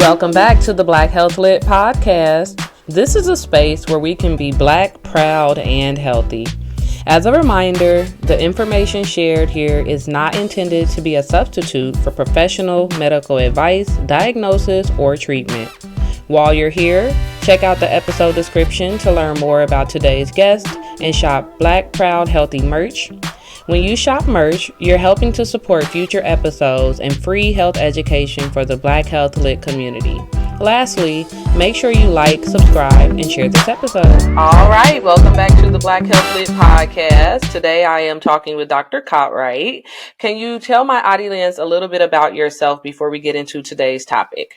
Welcome back to the Black Health Lit podcast. This is a space where we can be Black, proud, and healthy. As a reminder, the information shared here is not intended to be a substitute for professional medical advice, diagnosis, or treatment. While you're here, check out the episode description to learn more about today's guest and shop Black, Proud, Healthy merch. When you shop merch, you're helping to support future episodes and free health education for the Black Health Lit community. Lastly, make sure you like, subscribe, and share this episode. All right, welcome back to the Black Health Lit podcast. Today I am talking with Dr. Cotwright. Can you tell my audience a little bit about yourself before we get into today's topic?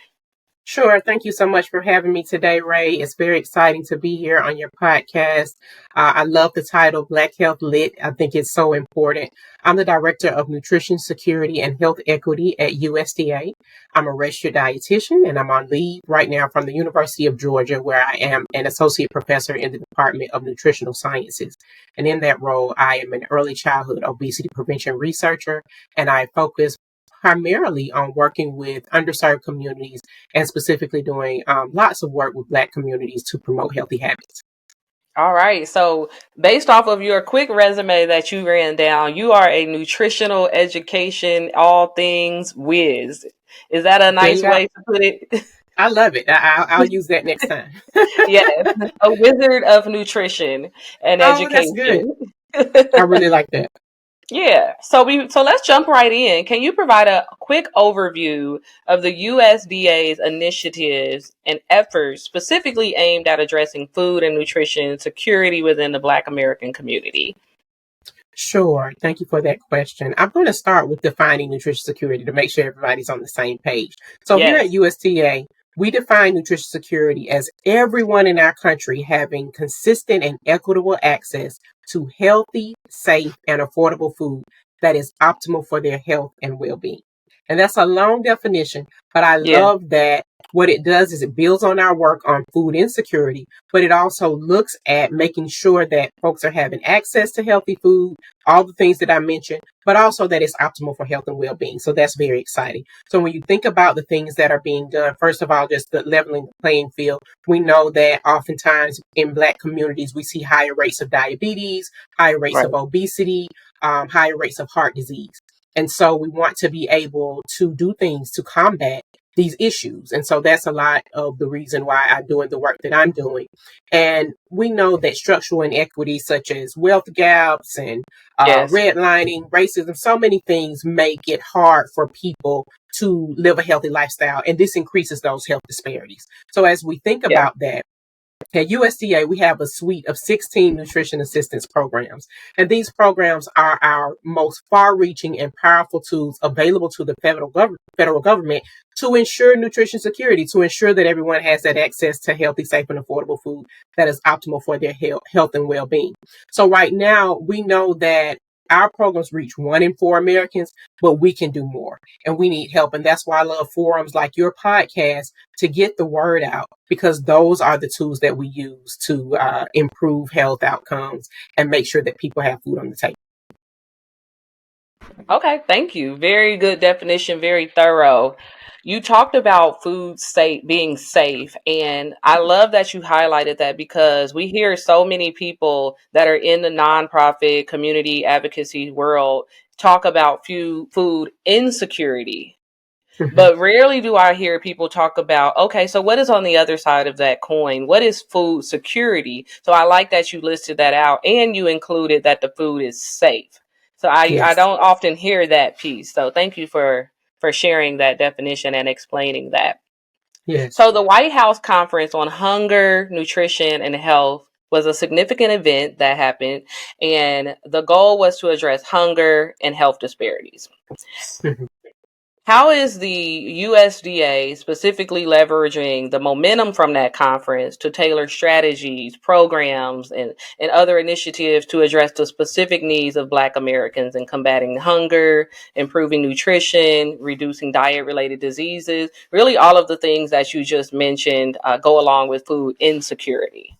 Sure. Thank you so much for having me today, Ray. It's very exciting to be here on your podcast. I love the title, Black Health Lit. I think it's so important. I'm the Director of Nutrition Security and Health Equity at USDA. I'm a registered dietitian, and I'm on leave right now from the University of Georgia, where I am an associate professor in the Department of Nutritional Sciences. And in that role, I am an early childhood obesity prevention researcher, and I focus primarily on working with underserved communities and specifically doing lots of work with Black communities to promote healthy habits. All right. So based off of your quick resume that you ran down, you are a nutritional education, all things whiz. Is that a nice way to put it? I love it. I'll use that next time. Yes. A wizard of nutrition and education. That's good. I really like that. Yeah. So let's jump right in. Can you provide a quick overview of the USDA's initiatives and efforts specifically aimed at addressing food and nutrition security within the Black American community? Sure. Thank you for that question. I'm going to start with defining nutrition security to make sure everybody's on the same page. So Here at USDA, we define nutrition security as everyone in our country having consistent and equitable access to healthy, safe, and affordable food that is optimal for their health and well-being. And that's a long definition, but I love that what it does is it builds on our work on food insecurity, but it also looks at making sure that folks are having access to healthy food, all the things that I mentioned, but also that it's optimal for health and well-being. So that's very exciting. So when you think about the things that are being done, first of all, just the leveling the playing field, we know that oftentimes in Black communities, we see higher rates of diabetes, higher rates of obesity, higher rates of heart disease. And so we want to be able to do things to combat these issues. And so that's a lot of the reason why I'm doing the work that I'm doing. And we know that structural inequities such as wealth gaps and redlining, racism, so many things make it hard for people to live a healthy lifestyle. And this increases those health disparities. So as we think about that, at USDA, we have a suite of 16 nutrition assistance programs, and these programs are our most far-reaching and powerful tools available to the federal government to ensure nutrition security, to ensure that everyone has that access to healthy, safe, and affordable food that is optimal for their health and well-being. So right now, we know that our programs reach 1 in 4 Americans, but we can do more and we need help. And that's why I love forums like your podcast to get the word out, because those are the tools that we use to improve health outcomes and make sure that people have food on the table. Okay, thank you. Very good definition, very thorough. You talked about food being safe, and I love that you highlighted that because we hear so many people that are in the nonprofit community advocacy world talk about food insecurity. But rarely do I hear people talk about, okay, so what is on the other side of that coin? What is food security? So I like that you listed that out and you included that the food is safe. So I don't often hear that piece. So thank you for sharing that definition and explaining that. Yes. So the White House Conference on Hunger, Nutrition, and Health was a significant event that happened, and the goal was to address hunger and health disparities. How is the USDA specifically leveraging the momentum from that conference to tailor strategies, programs, and other initiatives to address the specific needs of Black Americans in combating hunger, improving nutrition, reducing diet-related diseases? Really, all of the things that you just mentioned go along with food insecurity.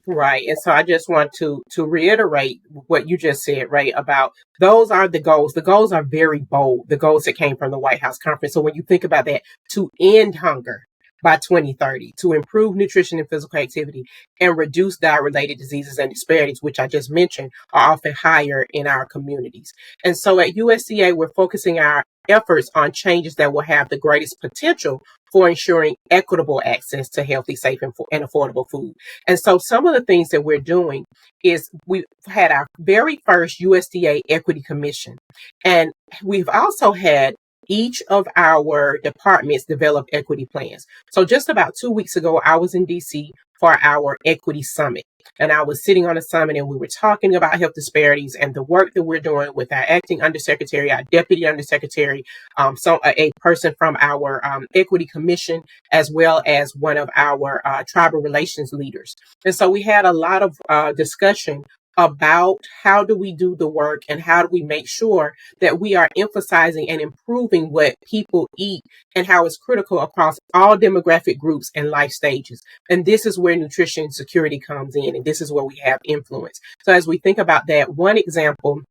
Right. And so I just want to reiterate what you just said, right, about those are the goals. The goals are very bold, the goals that came from the White House Conference. So when you think about that, to end hunger, by 2030 to improve nutrition and physical activity and reduce diet-related diseases and disparities, which I just mentioned, are often higher in our communities. And so at USDA, we're focusing our efforts on changes that will have the greatest potential for ensuring equitable access to healthy, safe, and affordable food. And so some of the things that we're doing is we've had our very first USDA Equity Commission. And we've also had each of our departments develop equity plans. So just about 2 weeks ago, I was in DC for our equity summit. And I was sitting on a summit and we were talking about health disparities and the work that we're doing with our acting undersecretary, our deputy undersecretary, a person from our equity commission, as well as one of our tribal relations leaders. And so we had a lot of discussion about how do we do the work and how do we make sure that we are emphasizing and improving what people eat and how it's critical across all demographic groups and life stages. And this is where nutrition security comes in, and this is where we have influence. So as we think about that, one example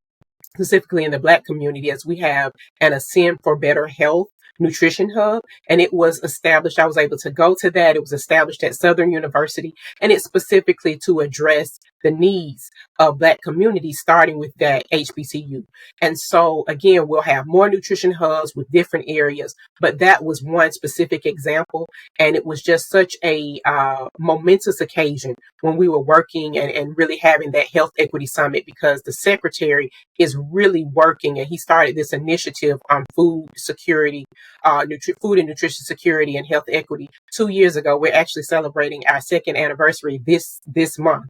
specifically in the Black community is we have an Ascend for Better Health nutrition hub, and it was established. I was able to go to that. It was established at Southern University, and it's specifically to address the needs of Black communities, starting with that HBCU. And so again, we'll have more nutrition hubs with different areas, but that was one specific example. And it was just such a momentous occasion when we were working and really having that health equity summit, because the secretary is really working, and he started this initiative on food security, food and nutrition security and health equity 2 years ago. We're actually celebrating our second anniversary this month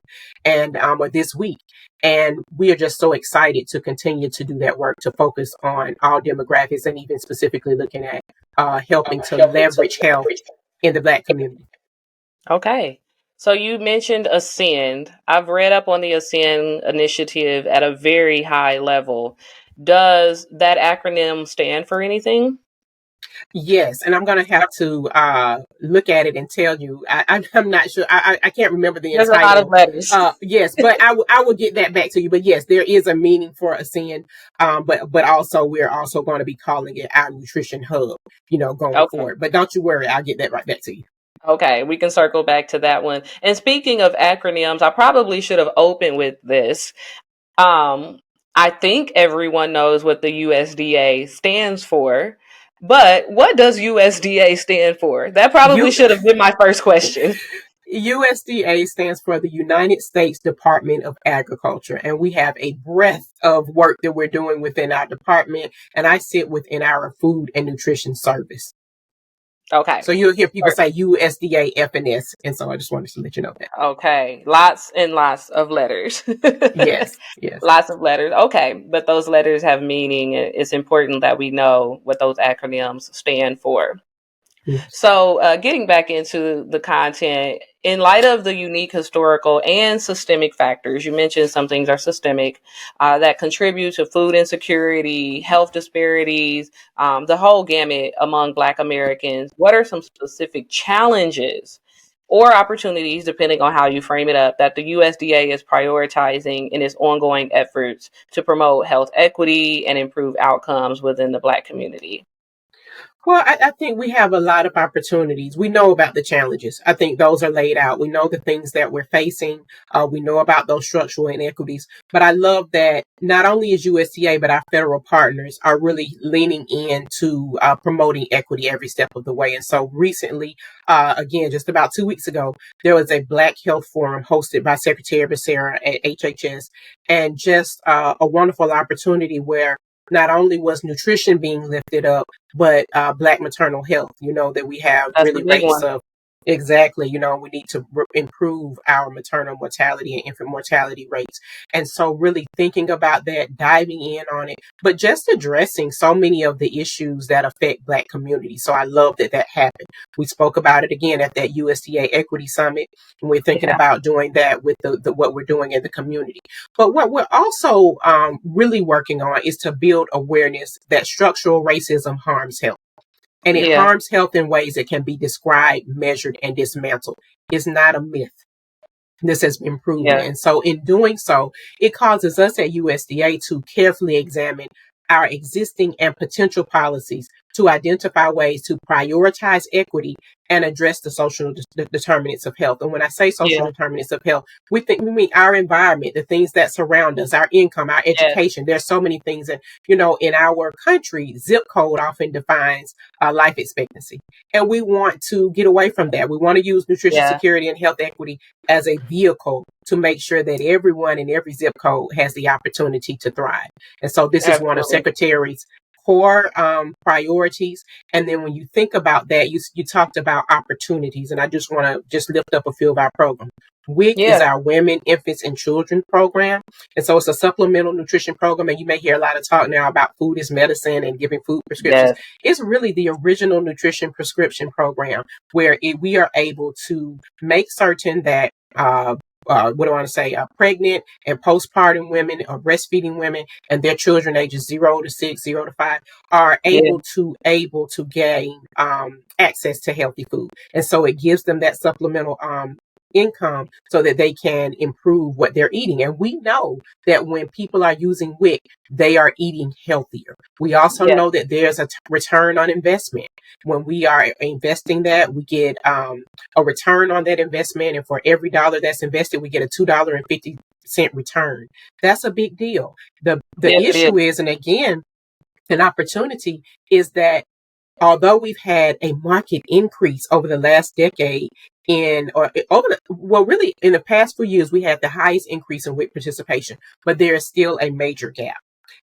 and or this week. And we are just so excited to continue to do that work, to focus on all demographics and even specifically looking at helping to leverage health in the Black community. Okay. So you mentioned Ascend. I've read up on the Ascend initiative at a very high level. Does that acronym stand for anything? Yes, and I'm going to have to look at it and tell you. I'm not sure. I can't remember the There's entire. A lot of letters. Yes, but I will get that back to you. But yes, there is a meaning for Ascend. But also we're also going to be calling it our nutrition hub, going forward. But don't you worry, I'll get that right back to you. Okay, we can circle back to that one. And speaking of acronyms, I probably should have opened with this. I think everyone knows what the USDA stands for, but what does USDA stand for? That probably should have been my first question. USDA stands for the United States Department of Agriculture, and we have a breadth of work that we're doing within our department, and I sit within our food and nutrition service. Okay. So you'll hear people say USDA FNS, and so I just wanted to let you know that. Okay. Lots and lots of letters. Yes. Lots of letters. Okay. But those letters have meaning. It's important that we know what those acronyms stand for. Yes. So getting back into the content, in light of the unique historical and systemic factors, you mentioned some things are systemic that contribute to food insecurity, health disparities, the whole gamut among Black Americans. What are some specific challenges or opportunities, depending on how you frame it up, that the USDA is prioritizing in its ongoing efforts to promote health equity and improve outcomes within the Black community? Well, I think we have a lot of opportunities. We know about the challenges. I think those are laid out. We know the things that we're facing. We know about those structural inequities. But I love that not only is USDA, but our federal partners are really leaning into promoting equity every step of the way. And so recently, again, just about 2 weeks ago, there was a Black Health Forum hosted by Secretary Becerra at HHS, and just a wonderful opportunity where not only was nutrition being lifted up, but Black maternal health, that we have really rates of. Exactly. We need to improve our maternal mortality and infant mortality rates. And so really thinking about that, diving in on it, but just addressing so many of the issues that affect Black communities. So I love that happened. We spoke about it again at that USDA Equity Summit, and we're thinking about doing that with the what we're doing in the community. But what we're also really working on is to build awareness that structural racism harms health. And it harms health in ways that can be described, measured, and dismantled. It's not a myth. This has been proven. Yeah. And so in doing so, it causes us at USDA to carefully examine our existing and potential policies to identify ways to prioritize equity and address the social determinants of health. And when I say social determinants of health, we mean our environment, the things that surround us, our income, our education. There's so many things that, in our country, zip code often defines life expectancy. And we want to get away from that. We want to use nutrition security and health equity as a vehicle to make sure that everyone in every zip code has the opportunity to thrive. And so this is one of Secretary's core priorities. And then when you think about that, you talked about opportunities, and I just want to lift up a few of our programs. WIC is our Women, Infants, and Children program. And so it's a supplemental nutrition program. And you may hear a lot of talk now about food is medicine and giving food prescriptions. It's really the original nutrition prescription program where we are able to make certain that pregnant and postpartum women or breastfeeding women and their children ages 0 to 6, 0 to 5 are able to gain access to healthy food. And so it gives them that supplemental income so that they can improve what they're eating. And we know that when people are using WIC, they are eating healthier. We also know that there's a return on investment. When we are investing that, we get a return on that investment. And for every dollar that's invested, we get a $2.50 return. That's a big deal. The issue is, and again, an opportunity is that although we've had a market increase over the last decade in the past few years, we had the highest increase in WIC participation, but there is still a major gap.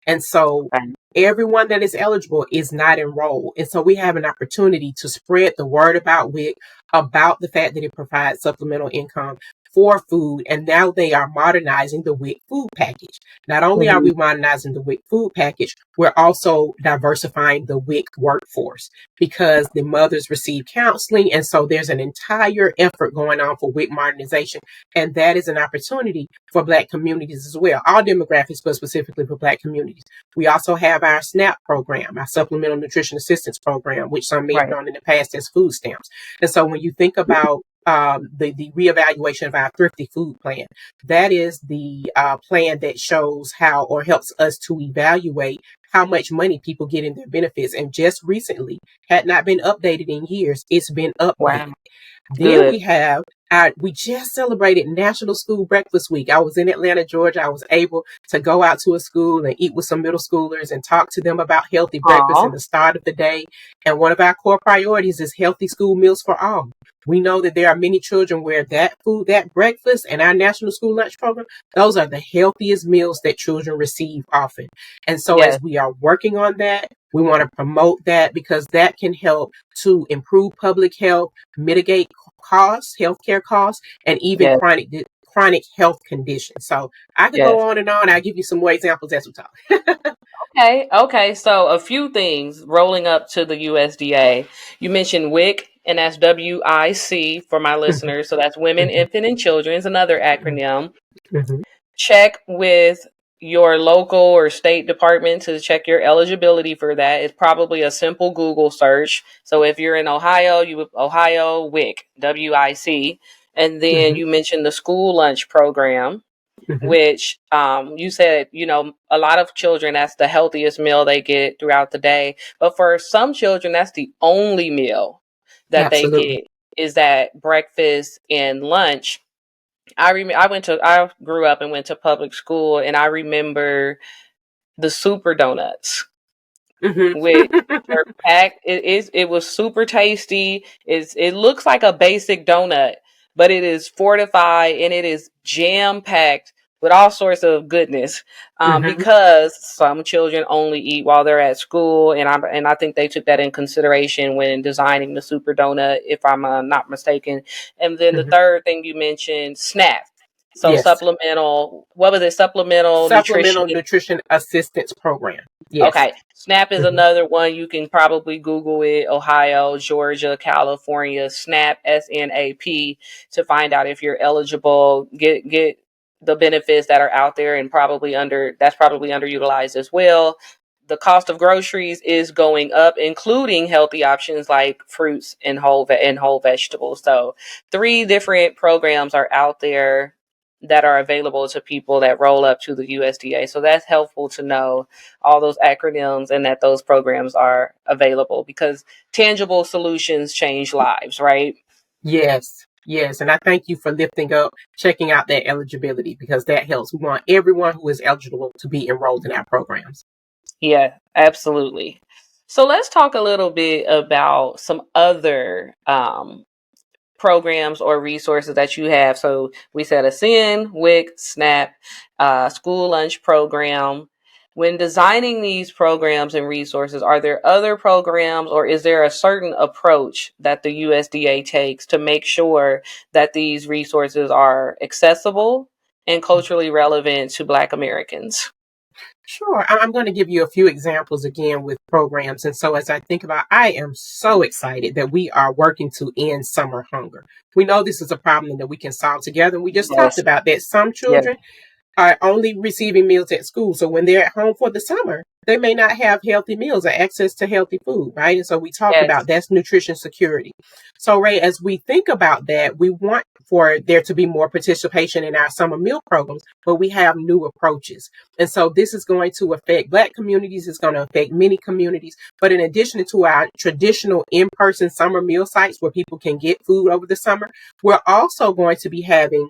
And so everyone that is eligible is not enrolled. And so we have an opportunity to spread the word about WIC, about the fact that it provides supplemental income for food. And now they are modernizing the WIC food package. Not only are we modernizing the WIC food package, we're also diversifying the WIC workforce because the mothers receive counseling. And so there's an entire effort going on for WIC modernization. And that is an opportunity for Black communities as well. All demographics, but specifically for Black communities. We also have our SNAP program, our Supplemental Nutrition Assistance Program, which some may have known in the past as food stamps. And so when you think about the reevaluation of our thrifty food plan, that is the plan that shows how or helps us to evaluate how much money people get in their benefits. And just recently, had not been updated in years, it's been updated. Then we have we just celebrated National School Breakfast Week. I was in Atlanta, Georgia. I was able to go out to a school and eat with some middle schoolers and talk to them about healthy breakfast and the start of the day. And one of our core priorities is healthy school meals for all. We know that there are many children where that food, that breakfast and our National School Lunch Program, those are the healthiest meals that children receive often. And so as we are working on that, we want to promote that because that can help to improve public health, mitigate costs, healthcare costs, and even chronic health conditions. So I could go on and on. I'll give you some more examples as we talk. Okay. So a few things rolling up to the USDA. You mentioned WIC, and that's WIC for my listeners. So that's Women, Infant, and Children is another acronym. Check with your local or state department to check your eligibility for that. It's probably a simple Google search. So if you're in Ohio, Ohio WIC, WIC. And then you mentioned the school lunch program, which you said, a lot of children, that's the healthiest meal they get throughout the day. But for some children, that's the only meal that they get is that breakfast and lunch. I grew up and went to public school, and I remember the super donuts, which were packed. It was super tasty. It looks like a basic donut, but it is fortified and it is jam packed with all sorts of goodness. Because some children only eat while they're at school, and I think they took that in consideration when designing the super donut, if I'm not mistaken. And then the third thing you mentioned, SNAP. So supplemental nutrition assistance program. Okay. SNAP is another one. You can probably Google it. Ohio, Georgia, California, SNAP, SNAP, to find out if you're eligible. Get the benefits that are out there, and that's probably underutilized as well. The cost of groceries is going up, including healthy options like fruits and whole vegetables. So 3 different programs are out there that are available to people that roll up to the USDA. So that's helpful to know all those acronyms and that those programs are available, because tangible solutions change lives, right? Yes. Yes. And I thank you for lifting up, checking out that eligibility, because that helps. We want everyone who is eligible to be enrolled in our programs. Yeah, absolutely. So let's talk a little bit about some other programs or resources that you have. So we said Ascend, WIC, SNAP, school lunch program. When designing these programs and resources, are there other programs, or is there a certain approach that the USDA takes to make sure that these resources are accessible and culturally relevant to Black Americans? Sure. I'm going to give you a few examples again with programs. And so as I think about, I am so excited that we are working to end summer hunger. We know this is a problem that we can solve together. And we just talked Yes. about that some Yes. children are only receiving meals at school. So when they're at home for the summer, they may not have healthy meals or access to healthy food, right? And so we talked Yes. about that's nutrition security. So, Ray, as we think about that, we want for there to be more participation in our summer meal programs, but we have new approaches. And so this is going to affect Black communities. It's going to affect many communities. But in addition to our traditional in-person summer meal sites where people can get food over the summer, we're also going to be having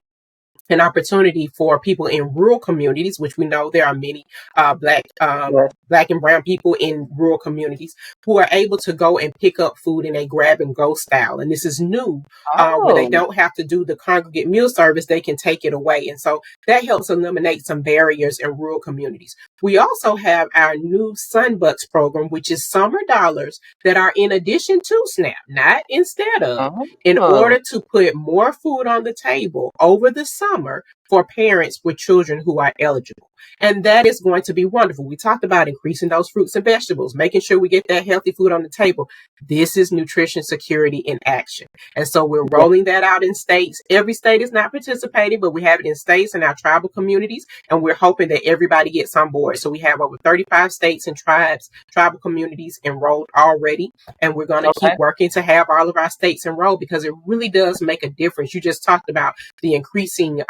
an opportunity for people in rural communities, which we know there are many Black and brown people in rural communities who are able to go and pick up food in a grab and go style. And this is new, where they Oh. don't have to do the congregate meal service. They can take it away. And so that helps eliminate some barriers in rural communities. We also have our new Sunbucks program, which is summer dollars that are in addition to SNAP, not instead of, in Oh. order to put more food on the table over the summer for parents with children who are eligible. And that is going to be wonderful. We talked about increasing those fruits and vegetables, making sure we get that healthy food on the table. This is nutrition security in action. And so we're rolling that out in states. Every state is not participating, but we have it in states and our tribal communities. And we're hoping that everybody gets on board. So we have over 35 states and tribal communities enrolled already. And we're going to keep working to have all of our states enrolled, because it really does make a difference. You just talked about the increasing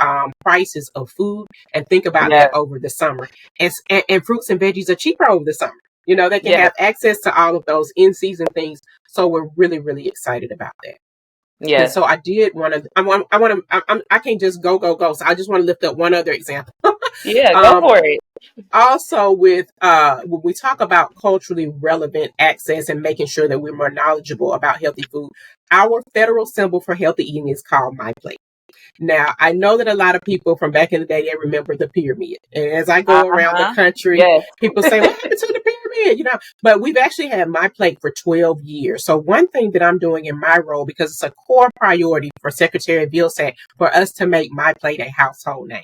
prices of food, and think about that over the summer. And fruits and veggies are cheaper over the summer. You know, they can have access to all of those in-season things. So we're really, really excited about that. And so I did want to, I can't just go. So I just want to lift up one other example. Go for it. Also with, when we talk about culturally relevant access and making sure that we're more knowledgeable about healthy food, our federal symbol for healthy eating is called My Plate. Now, I know that a lot of people from back in the day, they remember the pyramid. And as I go around the country, people say, what happened to the pyramid? You know, but we've actually had My Plate for 12 years. So one thing that I'm doing in my role, because it's a core priority for Secretary Vilsack, for us to make My Plate a household name.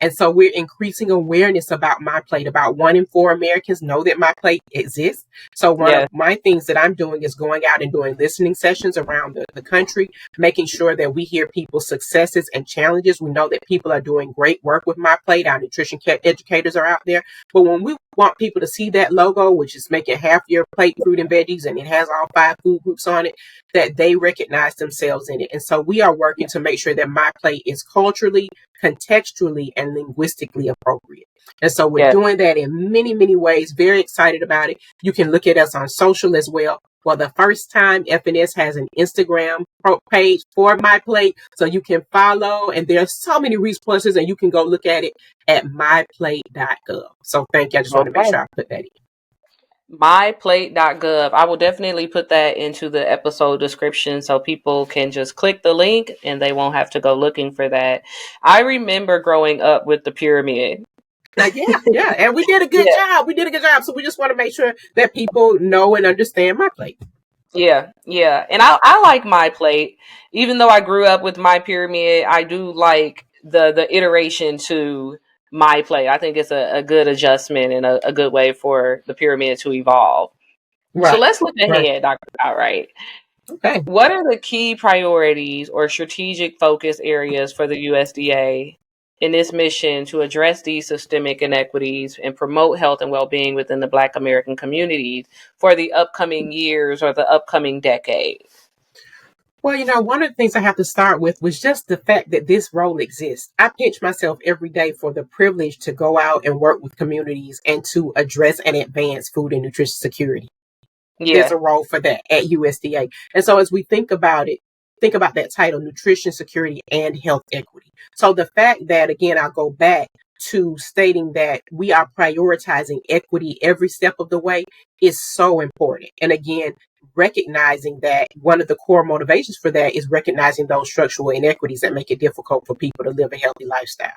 And so we're increasing awareness about My Plate. About 1 in 4 Americans know that My Plate exists. So one of my things that I'm doing is going out and doing listening sessions around the country, making sure that we hear people's successes and challenges. We know that people are doing great work with My Plate. Our nutrition educators are out there. But when we want people to see that logo, which is making half your plate fruit and veggies, and it has all 5 food groups on it, that they recognize themselves in it. And so we are working to make sure that My Plate is culturally, contextually, and linguistically appropriate. And so we're doing that in many, many ways. Very excited about it. You can look at us on social as well. For the first time, FNS has an Instagram page for My Plate, so you can follow, and there's so many resources, and you can go look at it at myplate.gov. So thank you. I just want to make sure I put that in. Myplate.gov. I will definitely put that into the episode description so people can just click the link and they won't have to go looking for that. I remember growing up with the pyramid. Yeah. And we did a good job. We did a good job. So we just want to make sure that people know and understand My Plate. Yeah. And I like My Plate. Even though I grew up with My Pyramid, I do like the iteration to My Plate. I think it's a good adjustment and a good way for the pyramid to evolve. Right. So let's look ahead, Dr. Cotwright. Okay. What are the key priorities or strategic focus areas for the USDA in this mission to address these systemic inequities and promote health and well-being within the Black American communities for the upcoming years or the upcoming decade? Well, one of the things I have to start with was just the fact that this role exists. I pinch myself every day for the privilege to go out and work with communities and to address and advance food and nutrition security. There's Yeah. a role for that at USDA. And so as we think about it, think about that title, nutrition security and health equity. So the fact that, again, I'll go back to stating that we are prioritizing equity every step of the way is so important. And again, recognizing that one of the core motivations for that is recognizing those structural inequities that make it difficult for people to live a healthy lifestyle.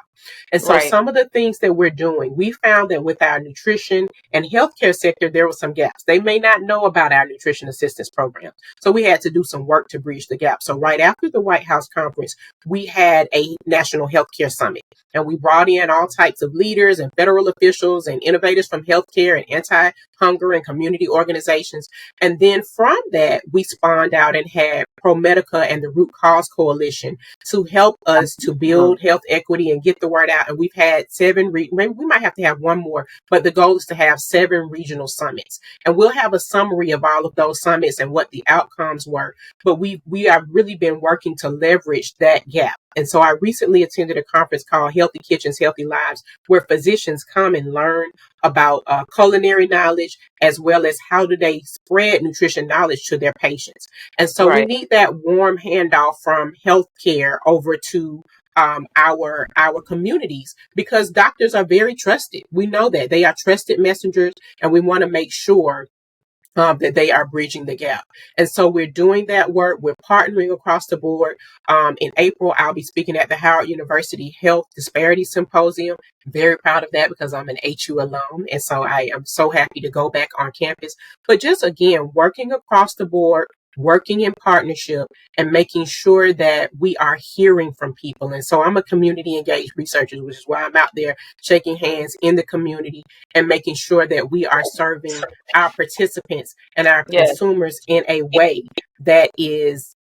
And so Right. some of the things that we're doing, we found that with our nutrition and healthcare sector, there were some gaps. They may not know about our nutrition assistance program. So we had to do some work to bridge the gap. So right after the White House conference, we had a national healthcare summit, and we brought in all types of leaders and federal officials and innovators from healthcare and anti-hunger and community organizations. And then from that, we spawned out and had ProMedica and the Root Cause Coalition to help us to build health equity and get the word out. And we've had maybe we might have to have one more, but the goal is to have 7 regional summits. And we'll have a summary of all of those summits and what the outcomes were. But we have really been working to leverage that gap. And so I recently attended a conference called Healthy Kitchens, Healthy Lives, where physicians come and learn about culinary knowledge, as well as how do they spread nutrition knowledge to their patients. And so we need that warm handoff from healthcare over to our communities, because doctors are very trusted. We know that they are trusted messengers, and we want to make sure that they are bridging the gap. And so we're doing that work. We're partnering across the board. In April, I'll be speaking at the Howard University Health Disparity Symposium. Very proud of that because I'm an HU alum. And so I am so happy to go back on campus. But just again, working across the board, working in partnership, and making sure that we are hearing from people. And so I'm a community engaged researcher, which is why I'm out there shaking hands in the community and making sure that we are serving our participants and our consumers in a way that is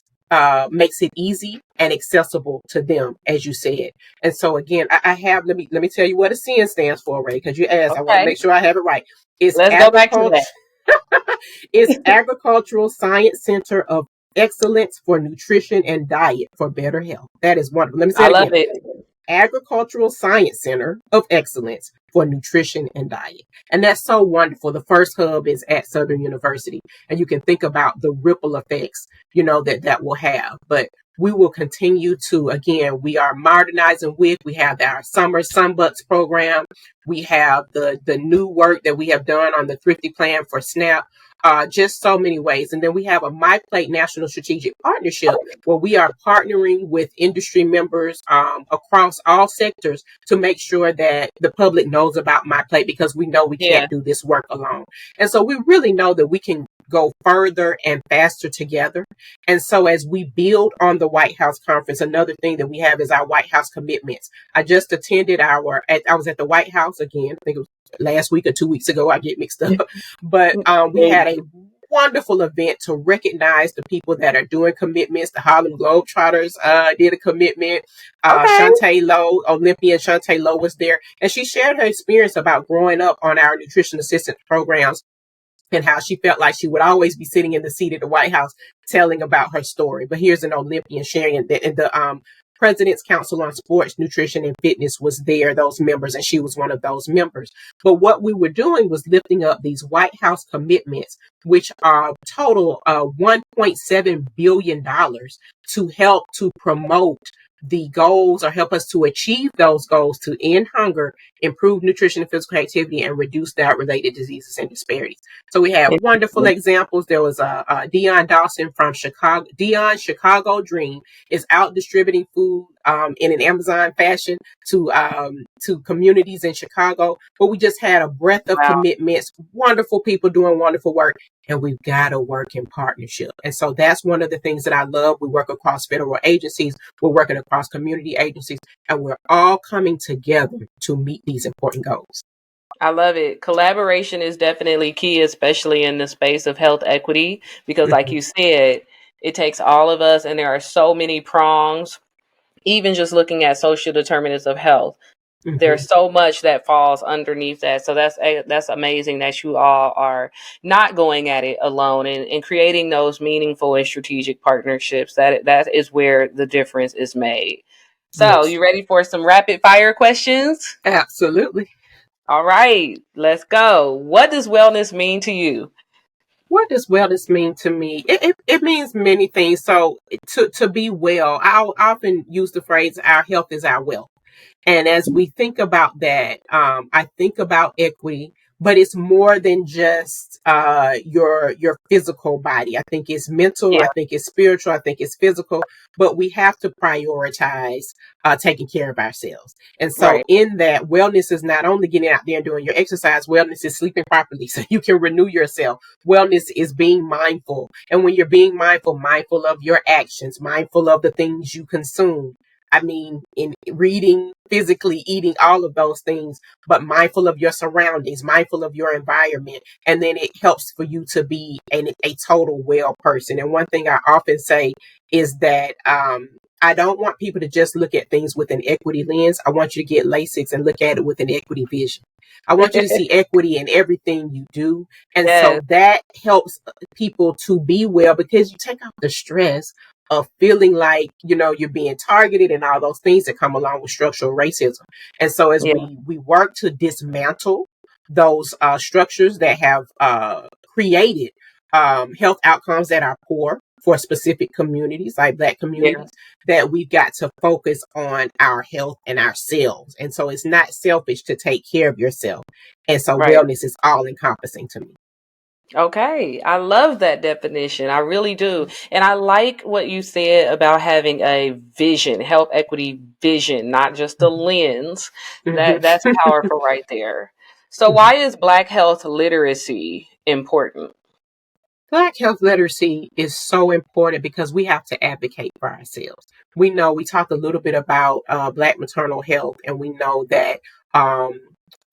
makes it easy and accessible to them, as you said. And so again, I have let me tell you what a CN stands for, Ray, because you asked. I want to make sure I have it right. It's Let's go back to that. It's Agricultural Science Center of Excellence for Nutrition and Diet for Better Health. That is wonderful. Let me say it again. I love it. Agricultural Science Center of Excellence for Nutrition and Diet. And that's so wonderful. The first hub is at Southern University, and you can think about the ripple effects, that will have. But we will continue to, again, we are modernizing we have our summer sunbucks program. We have the new work that we have done on the Thrifty Plan for SNAP. Just so many ways. And then we have a My Plate National Strategic Partnership where we are partnering with industry members across all sectors to make sure that the public knows about My Plate, because we know we can't do this work alone. And so we really know that we can go further and faster together. And so as we build on the White House conference, another thing that we have is our White House commitments. I just attended I was at the White House again, I think it was last week or 2 weeks ago, I get mixed up. But we had a wonderful event to recognize the people that are doing commitments. The Harlem Globetrotters did a commitment. Shantae Lowe, Olympian Shantae Lowe, was there. And she shared her experience about growing up on our nutrition assistance programs and how she felt like she would always be sitting in the seat at the White House telling about her story. But here's an Olympian sharing that. And the President's Council on Sports, Nutrition, and Fitness was there, those members, and she was one of those members. But what we were doing was lifting up these White House commitments, which are total $1.7 billion to help to promote the goals or help us to achieve those goals to end hunger, improve nutrition and physical activity, and reduce diet-related diseases and disparities. So we had wonderful examples. There was Dion Dawson from Chicago. Dion's Chicago Dream is out distributing food in an Amazon fashion to communities in Chicago. But we just had a breadth of commitments, wonderful people doing wonderful work. And we've got to work in partnership. And so that's one of the things that I love. We work across federal agencies. We're working across community agencies. And we're all coming together to meet these important goals. I love it. Collaboration is definitely key, especially in the space of health equity, because like you said, it takes all of us, and there are so many prongs, even just looking at social determinants of health. there's so much that falls underneath that. So that's amazing that you all are not going at it alone and creating those meaningful and strategic partnerships. That is where the difference is made. So Yes. you ready for some rapid fire questions? Absolutely. All right, let's go. What does wellness mean to you? What does wellness mean to me? It means many things. So to be well, I'll often use the phrase, our health is our wealth. And as we think about that, I think about equity, but it's more than just your physical body. I think it's mental. I Yeah, think it's spiritual. I think it's physical. But we have to prioritize taking care of ourselves. And so, right. in that, wellness is not only getting out there and doing your exercise. Wellness is sleeping properly so you can renew yourself. Wellness is being mindful, and when you're being mindful, mindful of your actions, mindful of the things you consume. I mean, in reading, physically eating, all of those things, but mindful of your surroundings, mindful of your environment. And then it helps for you to be a total well person. And one thing I often say is that I don't want people to just look at things with an equity lens. I want you to get LASIX and look at it with an equity vision. I want you to see equity in everything you do. And Yes, so that helps people to be well because you take off the stress of feeling like, you're being targeted and all those things that come along with structural racism. And so as yeah, we work to dismantle those structures that have created health outcomes that are poor for specific communities like Black yeah, communities, that we've got to focus on our health and ourselves. And so it's not selfish to take care of yourself. And so right. wellness is all encompassing to me. Okay, I love that definition. I really do. And I like what you said about having a vision, health equity vision, not just a lens. That's Mhm. powerful right there. So why is Black health literacy important? Black health literacy is so important because we have to advocate for ourselves. We know we talk a little bit about Black maternal health, and we know that um,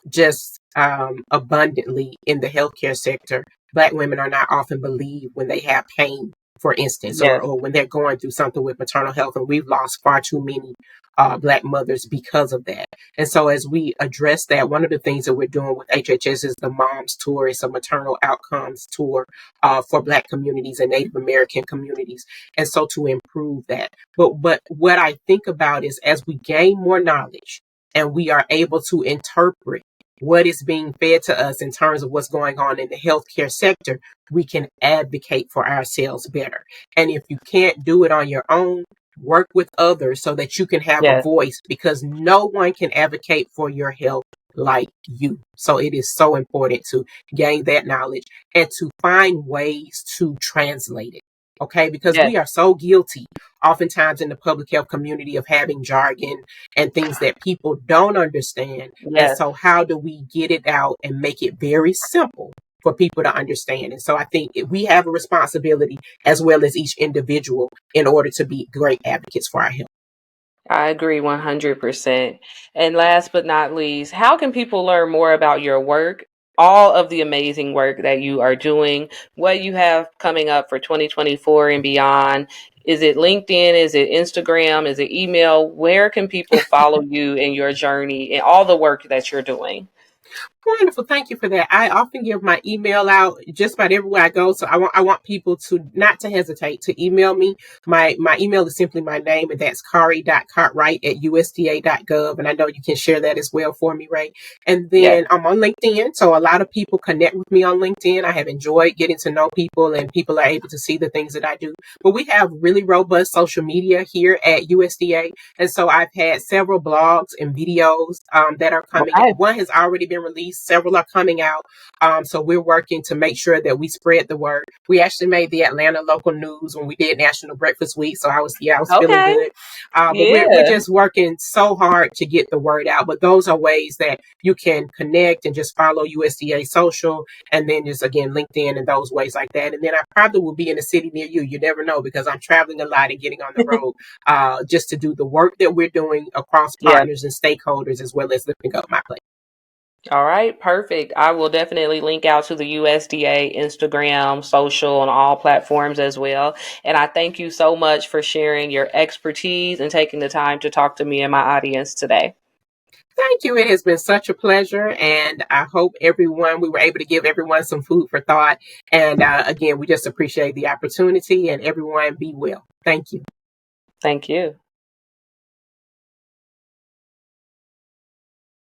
just abundantly in the healthcare sector, Black women are not often believed when they have pain, for instance, or, Yes, or when they're going through something with maternal health. And we've lost far too many Black mothers because of that. And so, as we address that, one of the things that we're doing with HHS is the Moms Tour. It's a maternal outcomes tour for Black communities and Native American communities. And so, to improve that. But what I think about is as we gain more knowledge and we are able to interpret what is being fed to us in terms of what's going on in the healthcare sector, we can advocate for ourselves better. And if you can't do it on your own, work with others so that you can have a yes, voice because no one can advocate for your health like you. So it is so important to gain that knowledge and to find ways to translate it. Okay, because yes, we are so guilty oftentimes in the public health community of having jargon and things that people don't understand. And yes. so, how do we get it out and make it very simple for people to understand? And so, I think we have a responsibility as well as each individual in order to be great advocates for our health. I agree 100%. And last but not least, how can people learn more about your work, all of the amazing work that you are doing, what you have coming up for 2024 and beyond? Is it LinkedIn? Is it Instagram? Is it email? Where can people follow you in your journey and all the work that you're doing? Wonderful. Thank you for that. I often give my email out just about everywhere I go. So I want people to not to hesitate to email me. My email is simply my name, and that's Caree.Cotwright at USDA.gov. And I know you can share that as well for me, Ray. And Yes. then I'm on LinkedIn. So a lot of people connect with me on LinkedIn. I have enjoyed getting to know people, and people are able to see the things that I do. But we have really robust social media here at USDA. And so I've had several blogs and videos that are coming. Okay. One has already been released. Several are coming out. So we're working to make sure that we spread the word. We actually made the Atlanta local news when we did National Breakfast Week. So I was feeling Okay. good. But we're Yeah. just working so hard to get the word out. But those are ways that you can connect and just follow USDA social, and then just again LinkedIn and those ways like that. And then I probably will be in a city near you. You never know because I'm traveling a lot and getting on the road just to do the work that we're doing across Yeah. partners and stakeholders as well as lifting up my plate. All right, perfect. I will definitely link out to the USDA Instagram, social, on all platforms as well. And I thank you so much for sharing your expertise and taking the time to talk to me and my audience today. Thank you. It has been such a pleasure. And I hope we were able to give everyone some food for thought. And again, we just appreciate the opportunity, and everyone be well. Thank you. Thank you.